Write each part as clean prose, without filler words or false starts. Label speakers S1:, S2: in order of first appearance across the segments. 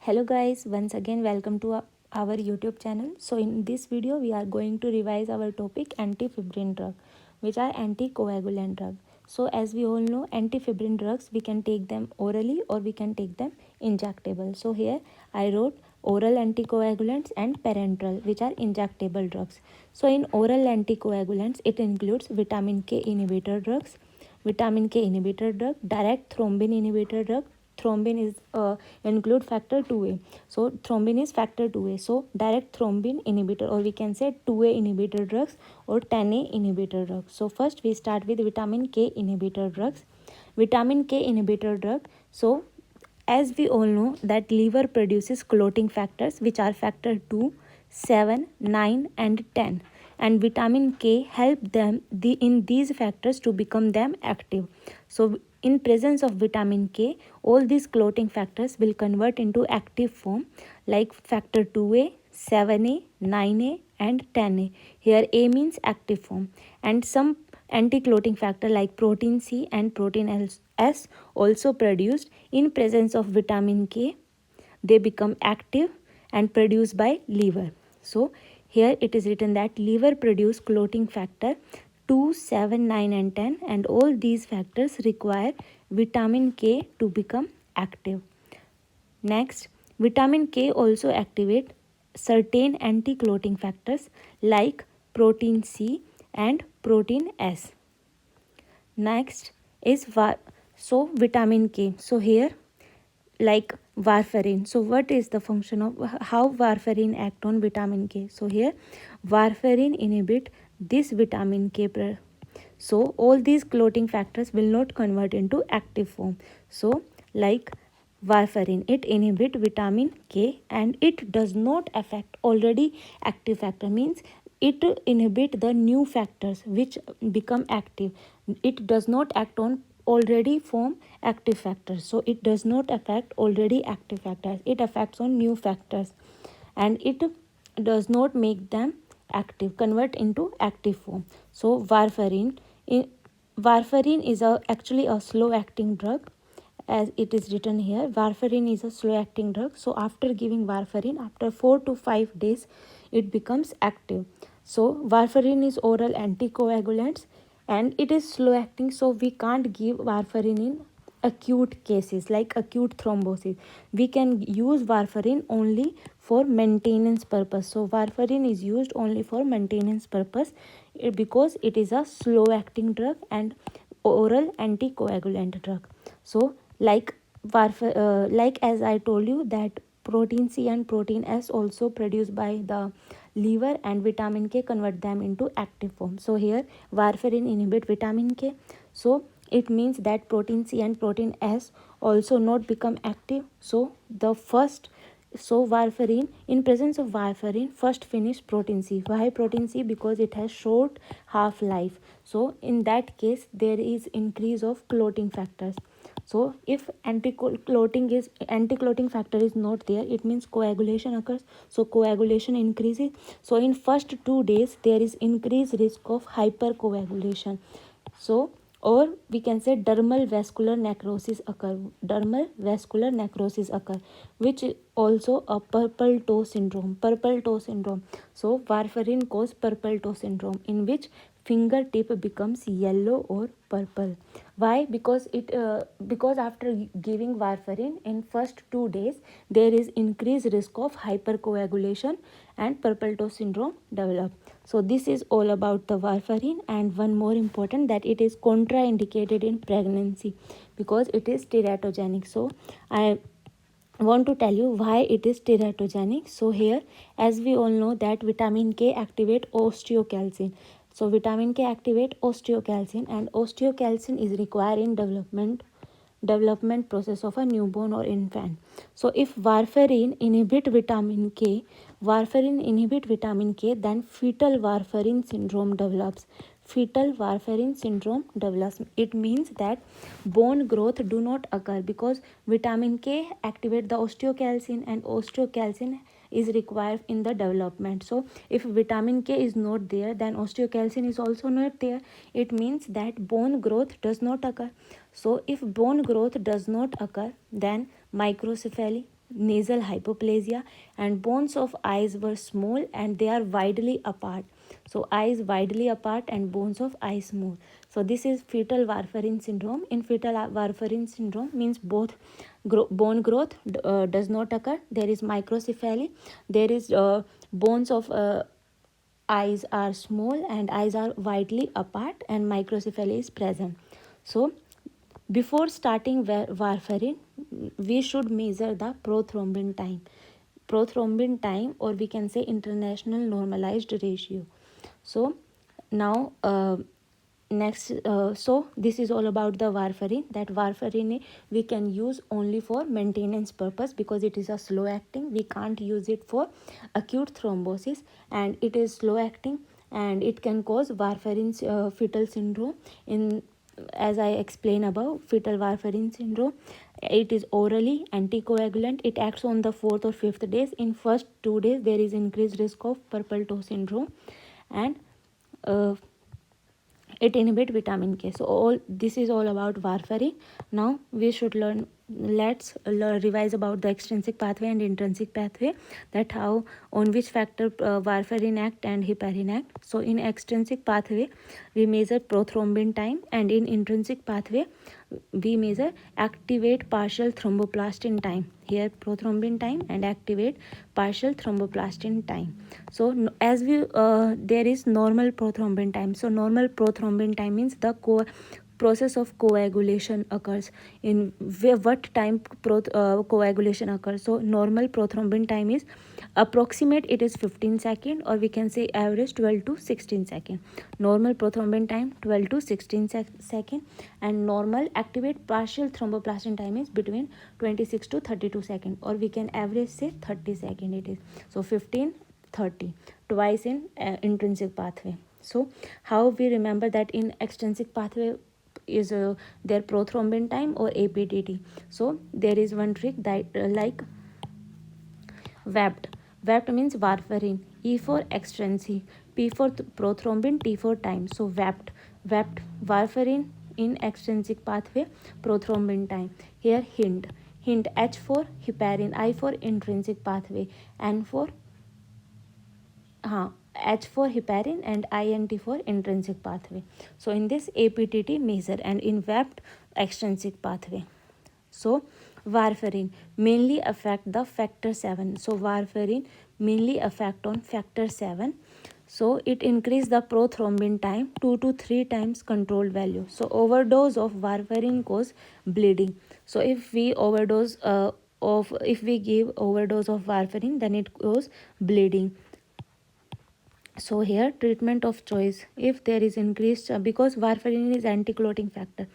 S1: Hello guys, once again welcome to our YouTube channel. So in this video we are going to revise our topic antifibrin drug, which are anticoagulant drug. So as we all know, antifibrin drugs we can take them orally or we can take them injectable. So here I wrote oral anticoagulants and parenteral, which are injectable drugs. So in oral anticoagulants it includes vitamin K inhibitor drugs, direct thrombin inhibitor drug. Thrombin is include factor 2a, so thrombin is factor 2a, so direct thrombin inhibitor, or we can say 2a inhibitor drugs or 10a inhibitor drugs. So first we start with vitamin K inhibitor drugs. Vitamin K inhibitor drug. So as we all know that liver produces clotting factors, which are factor 2, 7, 9 and 10, and vitamin K help them in these factors to become them active. So in presence of vitamin K, all these clotting factors will convert into active form like factor 2a, 7a, 9a and 10a. Here A means active form, and some anti-clotting factor like protein C and protein S also produced in presence of vitamin K. They become active and produced by liver. So here it is written that liver produce clotting factor 2, 7, 9 and 10, and all these factors require vitamin K to become active. Next, vitamin K also activate certain anti-clotting factors like protein C and protein S. Next is vitamin K. So here like warfarin. So what is the function of how warfarin act on vitamin K? So here warfarin inhibit this vitamin K. So all these clotting factors will not convert into active form. So like warfarin, it inhibit vitamin K and it does not affect already active factor, means it inhibit the new factors which become active. It does not act on already form active factors, so it does not affect already active factors, it affects on new factors, and it does not make them active, convert into active form. So warfarin is actually a slow acting drug, as it is written here. Warfarin is a slow acting drug, so after giving warfarin, after 4 to 5 days it becomes active. So warfarin is oral anticoagulants and it is slow acting, so we can't give warfarin in acute cases like acute thrombosis. We can use warfarin only for maintenance purpose. So warfarin is used only for maintenance purpose because it is a slow acting drug and oral anticoagulant drug. So like like as I told you that protein C and protein S also produced by the liver, and vitamin K convert them into active form. So here warfarin inhibit vitamin K, so it means that protein C and protein S also not become active. So warfarin, in presence of warfarin, first finish protein C. Why protein C? Because it has short half life, so in that case there is increase of clotting factors. So if anti-clotting factor is not there, it means coagulation occurs, so coagulation increases. So in first 2 days there is increased risk of hypercoagulation. So or we can say dermal vascular necrosis occur, which also a purple toe syndrome. So warfarin cause purple toe syndrome, in which fingertip becomes yellow or purple. Why? Because after giving warfarin in first 2 days there is increased risk of hypercoagulation and purple toe syndrome develop. So this is all about the warfarin. And one more important, that it is contraindicated in pregnancy because it is teratogenic. So I want to tell you why it is teratogenic. So here, as we all know that vitamin K activate osteocalcin. So vitamin K activate osteocalcin, and osteocalcin is required in development process of a newborn or infant. So if warfarin inhibit vitamin K, then fetal warfarin syndrome develops. It means that bone growth do not occur because vitamin K activate the osteocalcin, and osteocalcin is required in the development. So if vitamin K is not there, then osteocalcin is also not there. It means that bone growth does not occur. So if bone growth does not occur, then microcephaly, nasal hypoplasia, and bones of eyes were small and they are widely apart. So eyes widely apart and bones of eyes small. So this is fetal warfarin syndrome. In fetal warfarin syndrome means both bone growth does not occur. There is microcephaly. There is bones of eyes are small and eyes are widely apart and microcephaly is present. So before starting warfarin, we should measure the prothrombin time. Prothrombin time, or we can say international normalized ratio. So now next so this is all about the warfarin. That warfarin we can use only for maintenance purpose because it is a slow acting. We can't use it for acute thrombosis, and it is slow acting and it can cause warfarin fetal syndrome. In as I explained above, fetal warfarin syndrome, it is orally anticoagulant. It acts on the 4th or 5th days. In first 2 days there is increased risk of purple toe syndrome, and uh, it inhibit vitamin K. So all this is all about warfarin. Now we should learn, let's revise about the extrinsic pathway and intrinsic pathway, that how on which factor warfarin act and heparin act. So in extrinsic pathway we measure prothrombin time, and in intrinsic pathway we measure activate partial thromboplastin time. Here prothrombin time and activate partial thromboplastin time. So as we there is normal prothrombin time. So normal prothrombin time means the process of coagulation occurs. In what time coagulation occurs. So normal prothrombin time is approximate, it is 15 second, or we can say average 12 to 16 second. Normal prothrombin time 12 to 16 second, and normal activate partial thromboplastin time is between 26 to 32 second, or we can average say 30 second it is. So 15, 30 twice in intrinsic pathway. So how we remember that in extrinsic pathway is their prothrombin time or APTT. So there is one trick that like VAPT. VAPT means warfarin. E for extrinsic, P for prothrombin, T for time. So VAPT. VAPT warfarin in extrinsic pathway, prothrombin time. Here hint. Hint H for heparin, I for intrinsic pathway, N for H for heparin and INT for intrinsic pathway. So in this APTT measure, and in VAPT extrinsic pathway. So warfarin mainly affect the factor 7. So warfarin mainly affect on factor 7. So it increase the prothrombin time 2 to 3 times controlled value. So overdose of warfarin cause bleeding. So if we overdose if we give overdose of warfarin, then it cause bleeding. So here treatment of choice, if there is increased because warfarin is anti-clotting factor,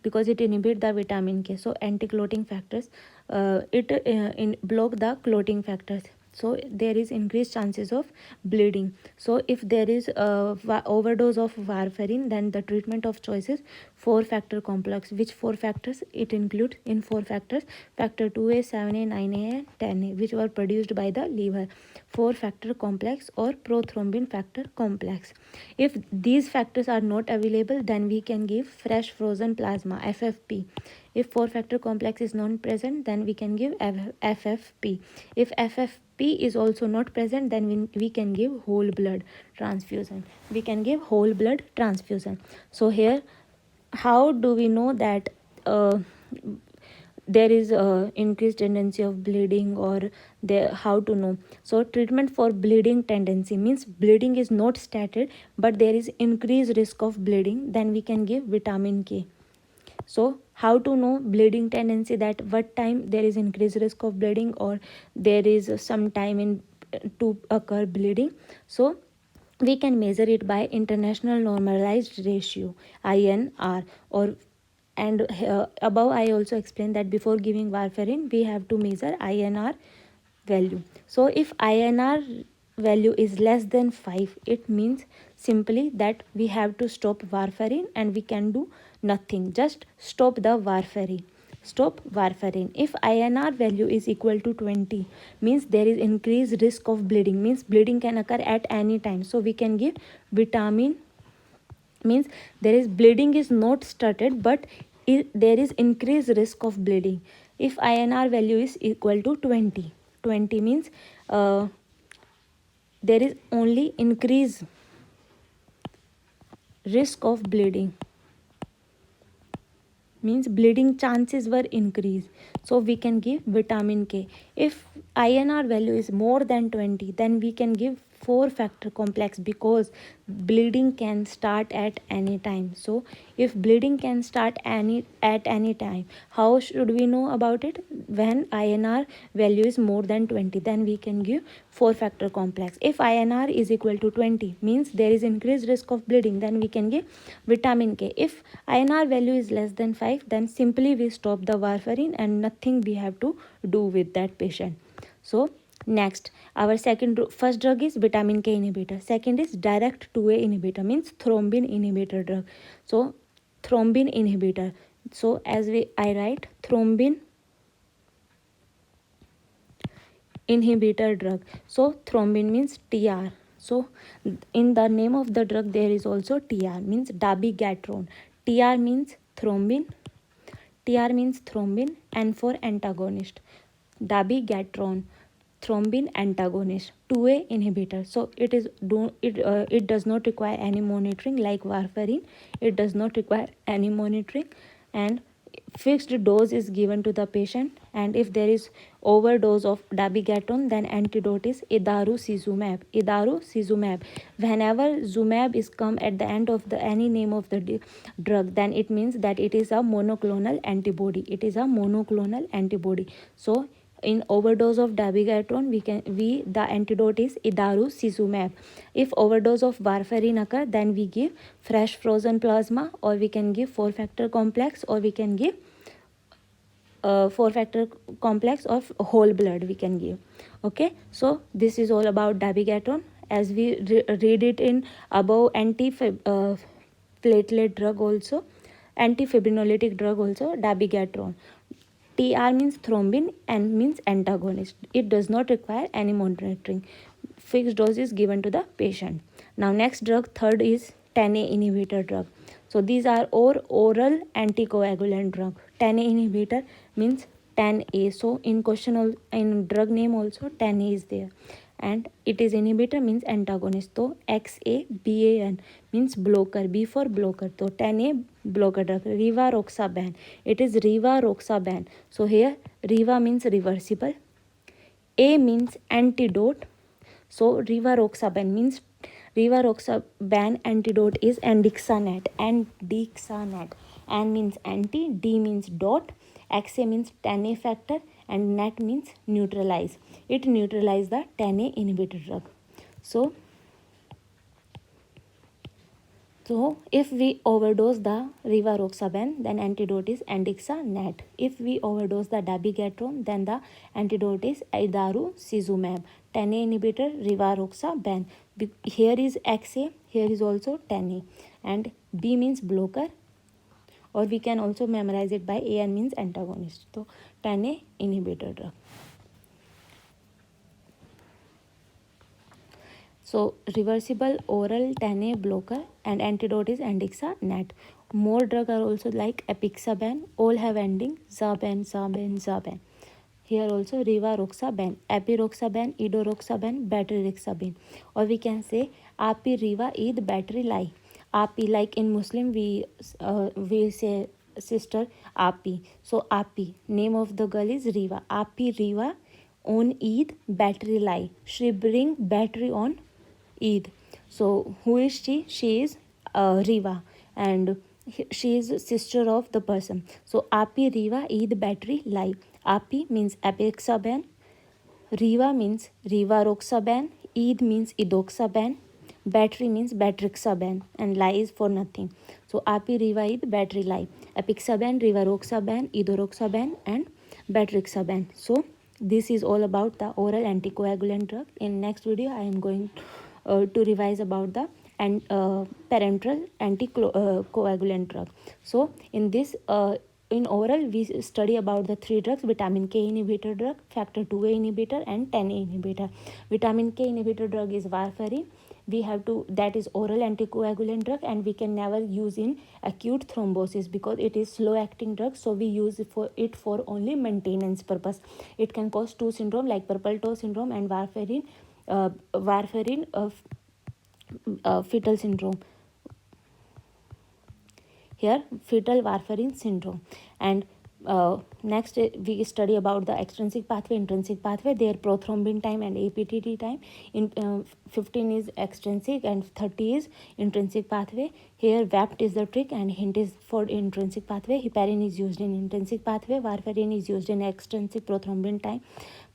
S1: because it inhibit the vitamin K. So anti-clotting factors, it block the clotting factors, so there is increased chances of bleeding. So if there is overdose of warfarin, then the treatment of choice is 4-factor complex. Which 4 factors it includes? In 4 factors, factor 2A, 7A, 9A and 10A, which were produced by the liver. 4-factor complex or prothrombin factor complex. If these factors are not available, then we can give fresh frozen plasma, FFP. If 4-factor complex is not present, then we can give FFP. If FFP is also not present, then we can give whole blood transfusion. We can give whole blood transfusion. So here, how do we know that there is increased tendency of bleeding, or there, how to know? So treatment for bleeding tendency means bleeding is not started but there is increased risk of bleeding, then we can give vitamin K. So how to know bleeding tendency, that what time there is increased risk of bleeding or there is some time in to occur bleeding? So we can measure it by international normalized ratio, INR, or and above I also explained that before giving warfarin we have to measure INR value. So if INR value is less than 5, it means simply that we have to stop warfarin and we can do nothing, just stop the warfarin. Stop warfarin. If INR value is equal to 20, means there is increased risk of bleeding, means bleeding can occur at any time, so we can give vitamin, means there is bleeding is not started but there is increased risk of bleeding. if INR value is equal to 20, 20 means there is only increase risk of bleeding, means bleeding chances were increased, so we can give vitamin K. If INR value is more than 20, then we can give 4 factor complex, because bleeding can start at any time. So if bleeding can start at any time, how should we know about it? When INR value is more than 20, then we can give 4 factor complex. If INR is equal to 20, means there is increased risk of bleeding, then we can give vitamin K. If INR value is less than 5, then simply we stop the warfarin and nothing we have to do with that patient. So next, our first drug is vitamin K inhibitor. Second is direct 2A inhibitor, means thrombin inhibitor drug. So thrombin inhibitor. So as I write thrombin inhibitor drug. So thrombin means TR. So in the name of the drug there is also TR, means dabigatran. TR means thrombin. TR means thrombin, and for antagonist, dabigatran, thrombin antagonist, 2A inhibitor. So it does not require any monitoring like warfarin. It does not require any monitoring, and fixed dose is given to the patient. And if there is overdose of dabigatran, then antidote is idarucizumab. Idarucizumab. Whenever zumab is come at the end of the any name of the drug, then it means that it is a monoclonal antibody. It is a monoclonal antibody. So in overdose of dabigatran, the antidote is idarucizumab. If overdose of warfarin occur, then we give fresh frozen plasma, or we can give 4 factor complex, or we can give 4 factor complex of whole blood we can give. Okay, so this is all about dabigatran. As we read it in above, platelet drug also, antifibrinolytic drug also, dabigatran. TR means thrombin and means antagonist. It does not require any monitoring. Fixed dose is given to the patient. Now next drug, third is 10A inhibitor drug. So these are oral anticoagulant drug. 10A inhibitor means 10A. So in question, in drug name also 10A is there. And it is inhibitor means antagonist. So XABAN means blocker. B for blocker. So 10A blocker drug. Rivaroxaban. It is rivaroxaban. So here riva means reversible. A means antidote. So rivaroxaban means rivaroxaban antidote is andixanet. Andixanet. An means anti, D means dot, XA means 10A factor, and NAT means neutralize. It neutralizes the 10A inhibitor drug. So if we overdose the rivaroxaban, then antidote is andixanet. If we overdose the dabigatran, then the antidote is idarucizumab. 10A inhibitor rivaroxaban. Here is XA, here is also 10A, and B means blocker, or we can also memorize it by AN means antagonist. So 10A inhibitor drug. So reversible oral 10A blocker, and antidote is andixanet. More drugs are also like apixaban. All have ending zaban. Here also rivaroxaban, epiroxaban, idoroxaban, batrixaban, or we can say api riva id battery lie. Api, like in Muslim we say sister Api. So Api, name of the girl is Riva. Api Riva on Eid battery lie. She bring battery on Eid. So who is she? She is Riva, and she is sister of the person. So Api Riva Eid battery lie. Api means apixaban. Riva means rivaroxaban. Eid means idoxaban. Battery means batrixaban, and lie is for nothing. So api riva id battery lie. Apixaban, rivaroxaban, idoroxaban, and batrixaban. So this is all about the oral anticoagulant drug. In next video I am going to revise about the parenteral anticoagulant drug. So in this in oral we study about the 3 drugs: vitamin K inhibitor drug, factor 2A inhibitor, and 10A inhibitor. Vitamin K inhibitor drug is warfarin. We have to, that is oral anticoagulant drug, and we can never use in acute thrombosis because it is slow acting drug, so we use it for only maintenance purpose. It can cause 2 syndrome like purple toe syndrome and warfarin fetal syndrome. Here fetal warfarin syndrome. And next we study about the extrinsic pathway, intrinsic pathway, their prothrombin time and APTT time. In 15 is extrinsic and 30 is intrinsic pathway. Here VAPT is the trick and hint is for intrinsic pathway. Heparin is used in intrinsic pathway, warfarin is used in extrinsic prothrombin time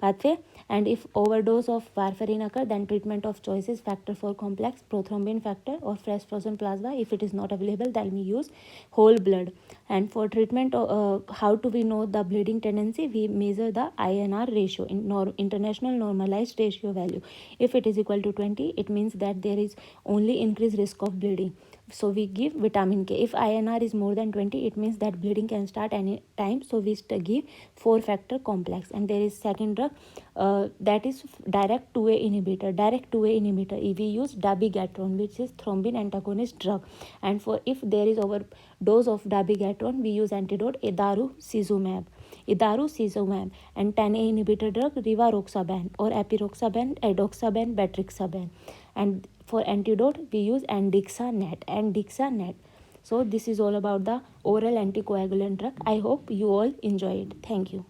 S1: pathway. And if overdose of warfarin occur, then treatment of choice is factor 4 complex, prothrombin factor, or fresh frozen plasma. If it is not available, then we use whole blood. And for treatment, how do we know the bleeding tendency? We measure the INR ratio, international normalized ratio value. If it is equal to 20, it means that there is only increased risk of bleeding, so we give vitamin K. If INR is more than 20, it means that bleeding can start any time, so we give 4 factor complex. And there is second drug, that is direct 2A inhibitor. Direct 2A inhibitor, we use dabigatran, which is thrombin antagonist drug. And for if there is overdose of dabigatran, we use antidote idarucizumab. And 10A inhibitor drug rivaroxaban or epiroxaban, edoxaban, betrixaban. And for antidote we use Andixanet. So this is all about the oral anticoagulant drug. I hope you all enjoy it. Thank you.